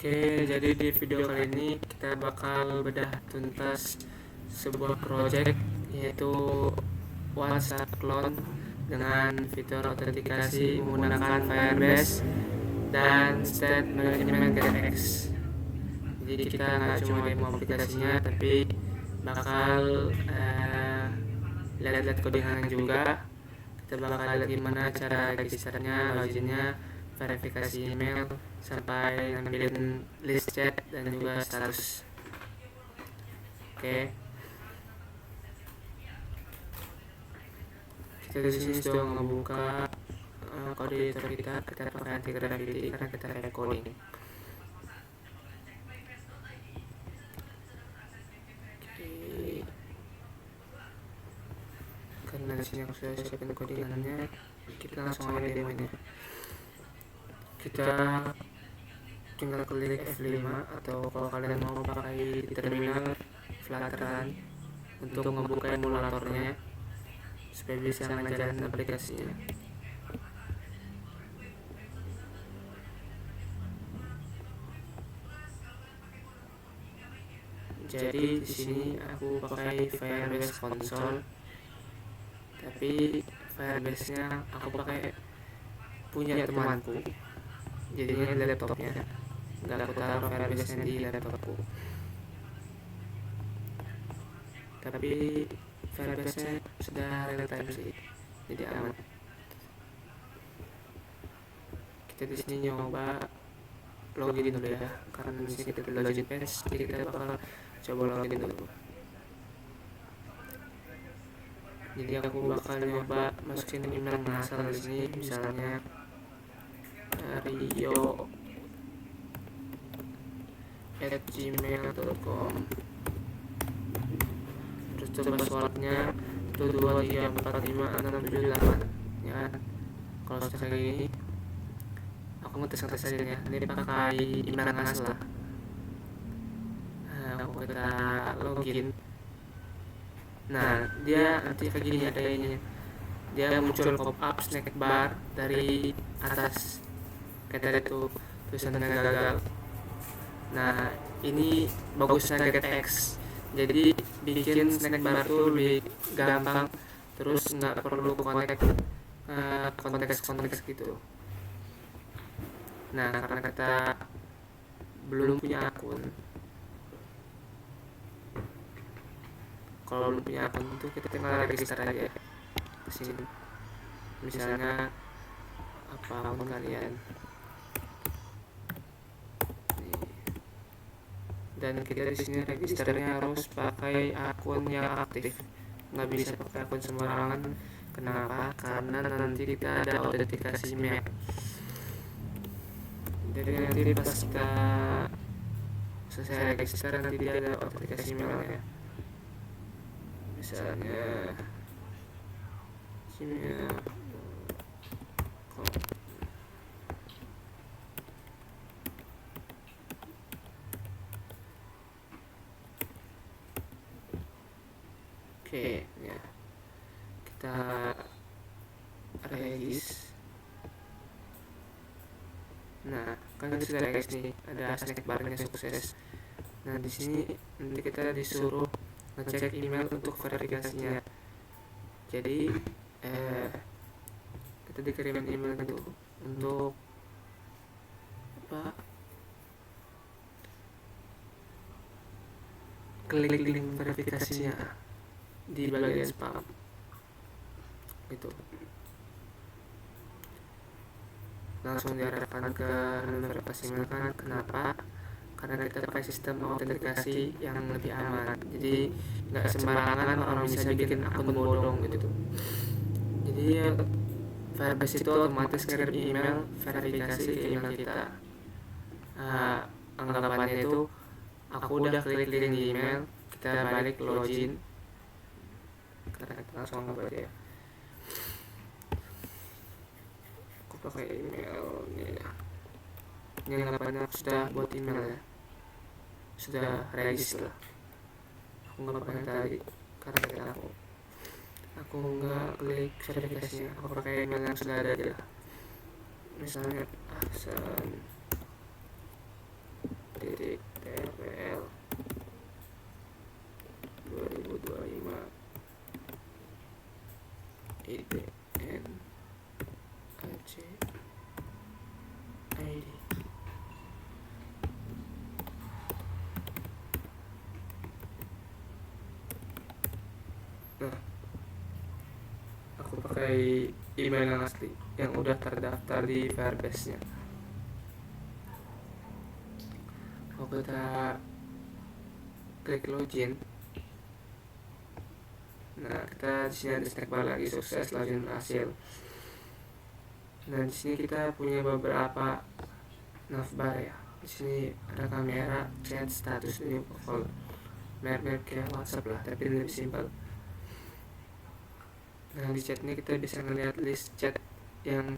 Oke, jadi di video kali ini kita bakal bedah tuntas sebuah project yaitu WhatsApp clone dengan fitur autentikasi menggunakan Firebase dan state management GetX. Jadi kita nggak cuma demo aplikasinya, tapi bakal lihat-lihat codingan juga. Kita bakal lihat gimana cara registernya, loginnya, verifikasi email, sampai ngambilin list chat dan juga status. Oke, kita di sini sudah membuka kode editor kita pakai anti gravity karena kita recording. Oke, karena di sini aku sudah siapin codingannya, kita langsung aja demonya. Kita tinggal klik F5 atau kalau kalian mau pakai terminal Flutteran untuk membuka emulatornya supaya bisa ngejalanin aplikasinya. Jadi di sini aku pakai Firebase Console, tapi Firebase-nya aku pakai punya temanku, jadinya di laptopnya, nggak aku taruh Firebase-nya di laptopku. Tapi Firebase-nya sudah real time sih, jadi aman. Kita di sini nyoba login dulu ya, karena di sini kita login page, jadi kita bakal coba login dulu. Jadi aku bakal nyoba masukin email ngasal di sini, misalnya rio@gmail.com. Terus coba passwordnya 123456778 ya. Kalau sudah kayak gini, aku ngetes aja ya. Ini pakai email ngasal lah. Aku kita login. Nah, dia nanti kayak gini adanya. Dia muncul pop-up snack bar dari atas. Kayak itu tulisannya gagal. Nah, ini bagusnya GetX. Jadi bikin snack bar itu lebih gampang, terus nggak perlu konteks gitu. Nah, karena kita belum punya akun, kalau belum punya akun itu kita tinggal register aja di sini. Misalnya apa akun kalian. Dan kita di sini registernya harus pakai akun yang aktif, nggak bisa pakai akun sembarangan. Kenapa? Karena nanti kita ada autentikasi email. Jadi nanti pas kita selesai register, nanti dia ada autentikasi emailnya. Misalnya gmail. Oke, ya. Kita regis. Nah, kan sudah regis nih, ada snack barnya sukses. Nah, di sini nanti kita disuruh ngecek email untuk verifikasinya. Jadi kita dikirimin email itu untuk apa? Klik link verifikasinya di bagian spam gitu. Langsung diarahkan ke verifikasi email kan. Kenapa? Karena kita pakai sistem autentikasi yang lebih aman. Jadi nggak sembarangan orang bisa bikin akun bodong gitu. Jadi ya, Firebase itu otomatis ngirim email verifikasi ke email kita. Anggapannya itu aku udah klik link di email, kita balik login. Karena kita langsung anggap aja ya. Aku pakai email ini ya. Ini anggapannya aku sudah buat email ya, sudah register. Aku nggak pakai tadi karena aku nggak klik verifikasinya. Aku pakai email yang sudah ada aja. Misalnya Ahsan IDN AC ID. Nah, aku pakai email yang asli yang udah terdaftar di Firebase nya. Kalau kita klik login, nah kita di sini ada snack bar lagi, sukses login berhasil. Nah di sini kita punya beberapa navbar ya. Di sini ada kamera, chat, status, ini call, merek kayak WhatsApp lah, tapi lebih simpel. Nah di chat ini kita bisa ngeliat list chat yang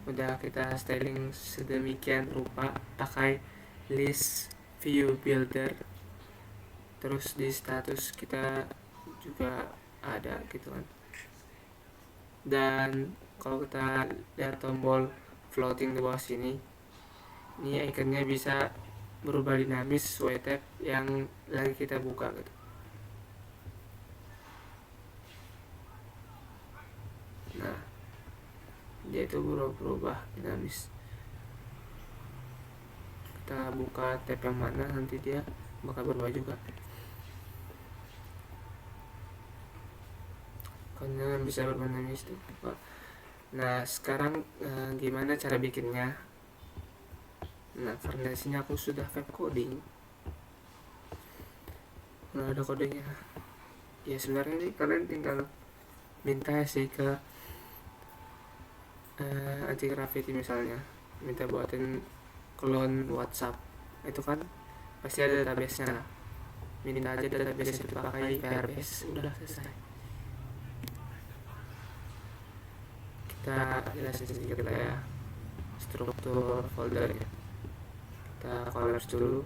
udah kita styling sedemikian rupa pakai list view builder. Terus di status kita juga ada gitu kan. Dan kalau kita lihat tombol floating di bawah sini, ini ikonnya bisa berubah dinamis sesuai tab yang lagi kita buka gitu. Nah dia itu berubah dinamis. Kita buka tab yang mana, nanti dia bakal berubah juga. Karena bisa berubah dinamis tuh. Nah sekarang gimana cara bikinnya? Nah karena di sini aku sudah web coding. Nah ada kodenya. Ya sebenarnya ini kalian tinggal minta sih ke anti graffiti misalnya, minta buatin clone WhatsApp, itu kan pasti ada database nya. Minta aja database itu pakai Firebase, udah selesai. Kita jelasin sedikit lah ya struktur foldernya. Kita collapse dulu.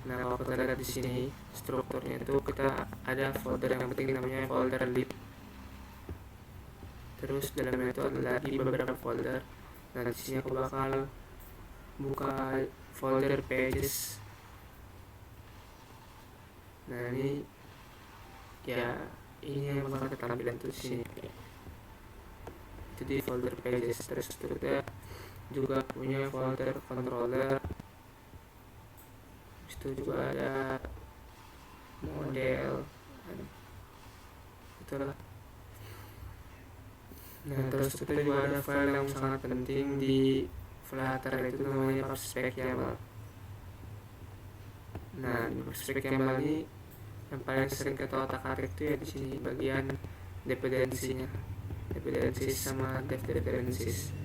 Nah kalau kita lihat di sini strukturnya itu kita ada folder yang penting namanya folder lib. Terus dalamnya itu ada lagi beberapa folder. Nah di sini aku bakal buka folder pages. Nah ini ya ini yang bakal kita tampilkan tuh di sini. Itu di folder pages. Terus kita juga punya folder controller. Itu juga ada model. Itulah. Nah terus kita juga ada file yang sangat penting di Flutter, itu namanya PubSpec-YAML. Nah di PubSpec-YAML ini yang paling sering kita otak-atik itu ya di sini bagian dependensinya, dependencies sama dev dependencies.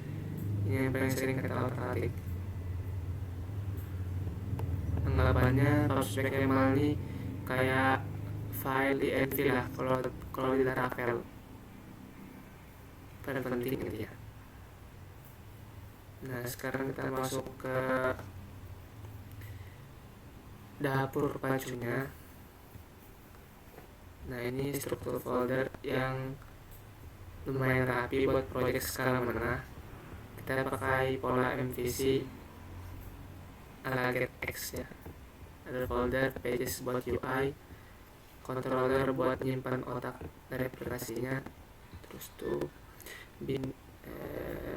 Ini yang paling sering kita otak-atik. Anggapannya PubSpec-YAML ini kayak file di env lah kalau di Laravel. Paling penting gitu ya. Nah sekarang kita masuk ke dapur pacunya. Nah ini struktur folder yang lumayan rapi buat project skala menengah. Kita pakai pola MVC ala getX ya. Ada folder pages buat UI, controller buat nyimpan otak dari aplikasinya, terus tuh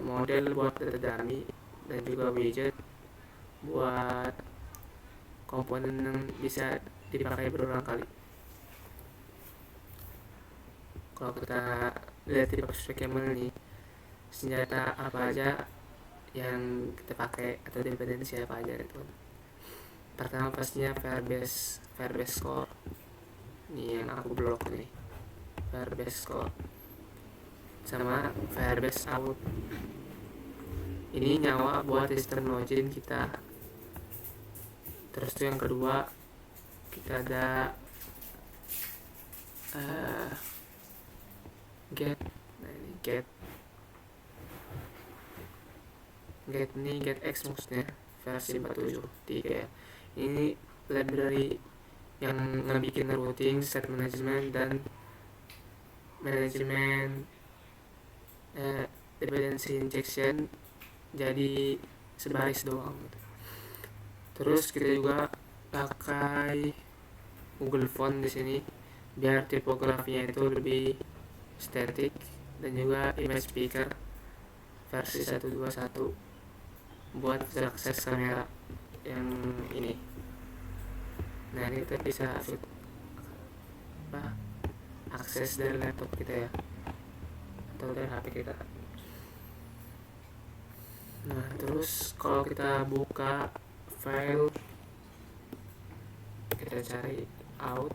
model buat data dummy, dan juga widget buat komponen yang bisa dipakai berulang kali. Kalau kita lihat di PubSpec-YAML ini, senjata apa aja yang kita pakai atau dependensi apa aja itu. Pertama pastinya Firebase Core. Ini yang aku blok nih, Firebase Core sama Firebase Out. Ini nyawa buat sistem login kita. Terus tuh yang kedua kita ada get. Nah ini get ini getX maksudnya versi 47.3 ya. Ini library yang ngebikin routing, set management, dan manajemen dependency injection jadi sebaris doang gitu. Terus kita juga pakai Google Font di sini biar tipografinya itu lebih estetik. dan juga image speaker versi 121 buat bisa akses kamera yang ini. Nah, ini kita bisa akses dari laptop kita ya, atau dari HP kita. Nah, terus kalau kita buka file, kita cari out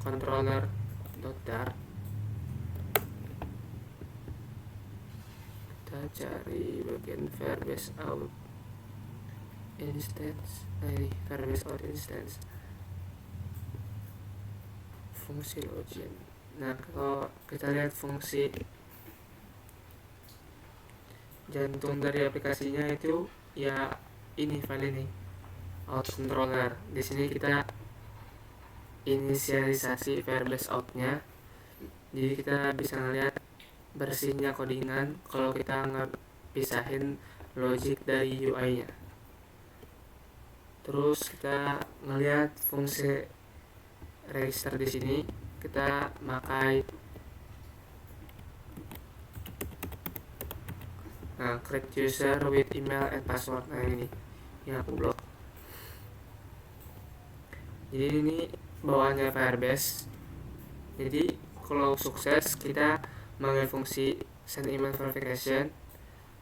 controller.dart, kita cari bagian Firebase out instance. Nah, ini Firebase out instance, fungsi login. Nah, kalau kita lihat fungsi jantung dari aplikasinya itu ya ini file ini, out controller. Di sini kita inisialisasi Firebase out-nya, jadi kita bisa ngeliat bersihnya codingan kalau kita ngepisahin logic dari UI-nya. Terus kita ngeliat fungsi register di sini, kita pakai create user with email and password. Nah, ini yang aku blok. Jadi ini bawaannya Firebase. Jadi kalau sukses kita manggil fungsi send email verification,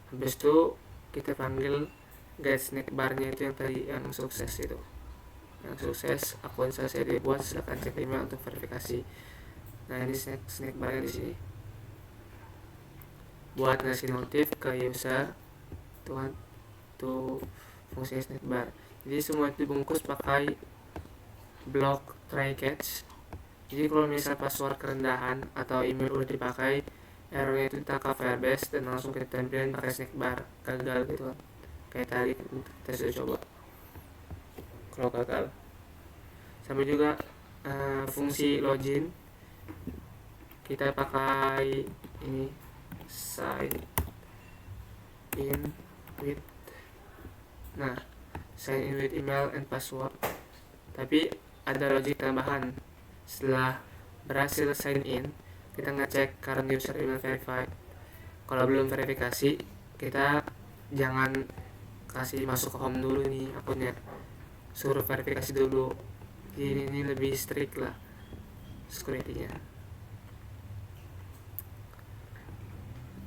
habis itu kita panggil get snack barnya itu yang tadi yang sukses itu. Yang sukses akun selesai dibuat, silakan cek email untuk verifikasi. Nah, ini snack barnya di sini. Buat ngasih notif ke user tuh fungsi snack bar. Jadi semua itu dibungkus pakai block try catch. Jadi kalau misal password kerendahan atau email udah dipakai, errornya itu ditangkap Firebase dan langsung kita tampilin pakai snack bar. Gagal gitu kan, kayak tadi kita sudah coba. Kalau gagal, sama juga fungsi login, kita pakai ini sign in with email and password, tapi ada logic tambahan. Setelah berhasil sign in, kita ngecek current user email verified. Kalau belum verifikasi, kita jangan kasih masuk ke home dulu nih akunnya, suruh verifikasi dulu. Jadi ini lebih strict lah security-nya.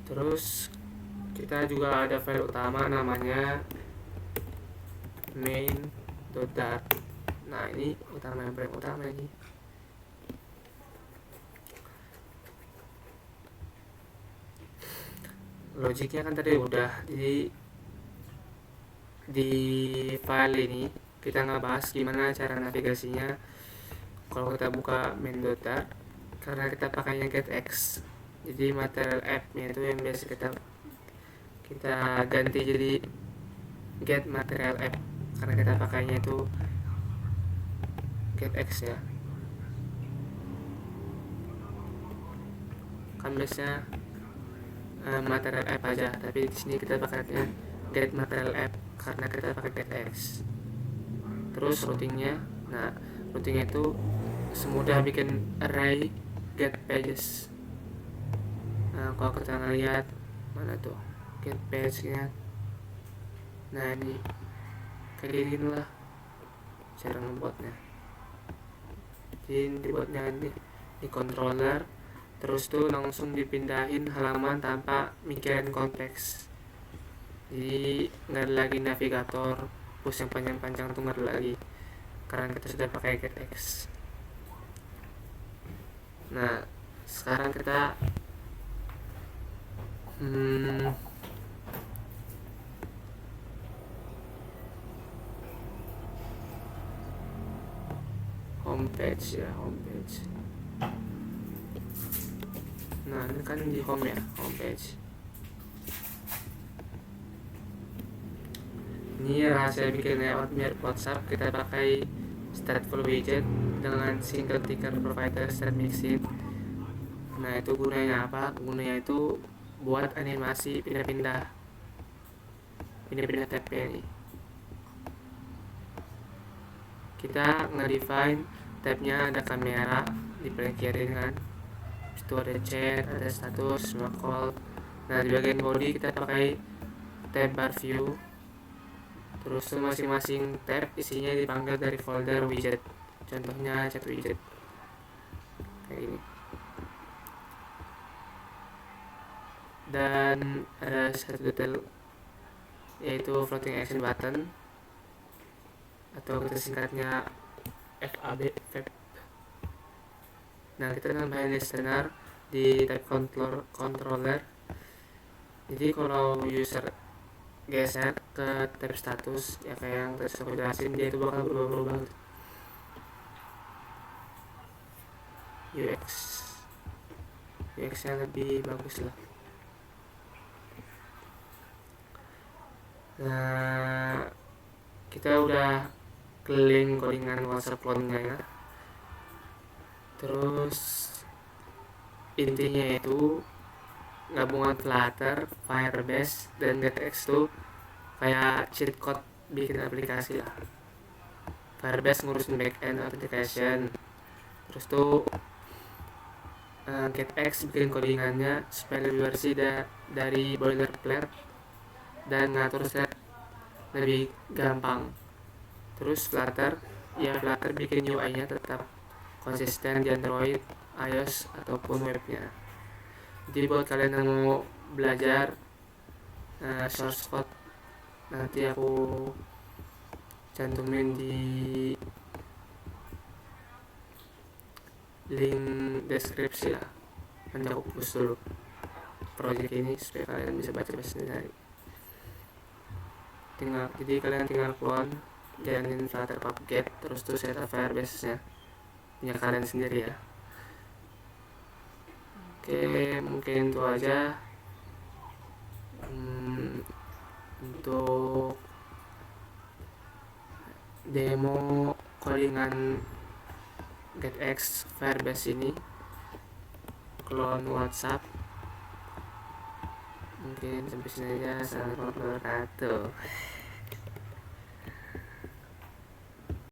Terus kita juga ada file utama namanya main.dart. Nah, ini yang paling utama ini. Logiknya kan tadi udah, jadi di file ini kita nggak bahas gimana cara navigasinya. Kalau kita buka main.dart, karena kita pakainya getX, jadi material app-nya itu yang biasa kita ganti jadi get material app, karena kita pakainya itu getX ya. Kan biasanya material app aja, tapi di sini kita pakainya get material app karena kita pakai getX. Terus routingnya, routingnya itu semudah bikin array get pages. Nah, kalau kita ngeliat mana tuh get page-nya, nah ini kayak gini lah cara ngebuatnya. Jadi dibuatnya di controller, terus tuh langsung dipindahin halaman tanpa mikirin konteks. Jadi nggak ada lagi navigator push yang panjang-panjang tuh, nggak ada lagi karena kita sudah pakai getX. Nah, sekarang kita homepage ya, homepage. Nah, ini kan di home ya, homepage. Ini rahasia bikin layout mirip WhatsApp. Kita pakai stateful widget dengan single ticker provider state mixin. Nah, itu gunanya apa? Gunanya itu buat animasi pindah-pindah tab-nya nih. Kita nge-define tabnya ada kamera di paling kiri kan. Itu ada chat, ada status, sama call. Nah, di bagian body kita pakai tab bar view. Terus masing-masing tab isinya dipanggil dari folder widget. Contohnya chat widget kayak ini. Dan ada satu detail, yaitu floating action button, atau kita singkatnya FAB. Nah, kita nambahin listener di type controller. Jadi kalau user geser ke tab status, ya kayak yang tadi aku jelasin, dia itu bakal berubah-ubah UX nya lebih bagus lah. Nah, kita udah keliling codingan WhatsApp clone-nya ya. Terus intinya itu gabungan Flutter, Firebase, dan GetX tuh kayak cheat code bikin aplikasi lah. Firebase ngurusin backend authentication, terus tuh GetX bikin codingannya supaya lebih bersih dari boilerplate dan ngatur set lebih gampang. Terus Flutter bikin UI-nya tetap konsisten di Android, iOS, ataupun webnya. Jadi buat kalian yang mau belajar source code, nanti aku cantumin di link deskripsi lah. Nanti aku post dulu project ini supaya kalian bisa baca sendiri. Jadi kalian tinggal clone, jalanin Flutter pubget, terus tuh setup Firebase nya punya kalian sendiri ya. Oke, mungkin itu aja untuk demo codingan GetX Firebase ini, clone WhatsApp. Mungkin sampai sini aja. Assalamualaikum warahmatullahi wabarakatuh.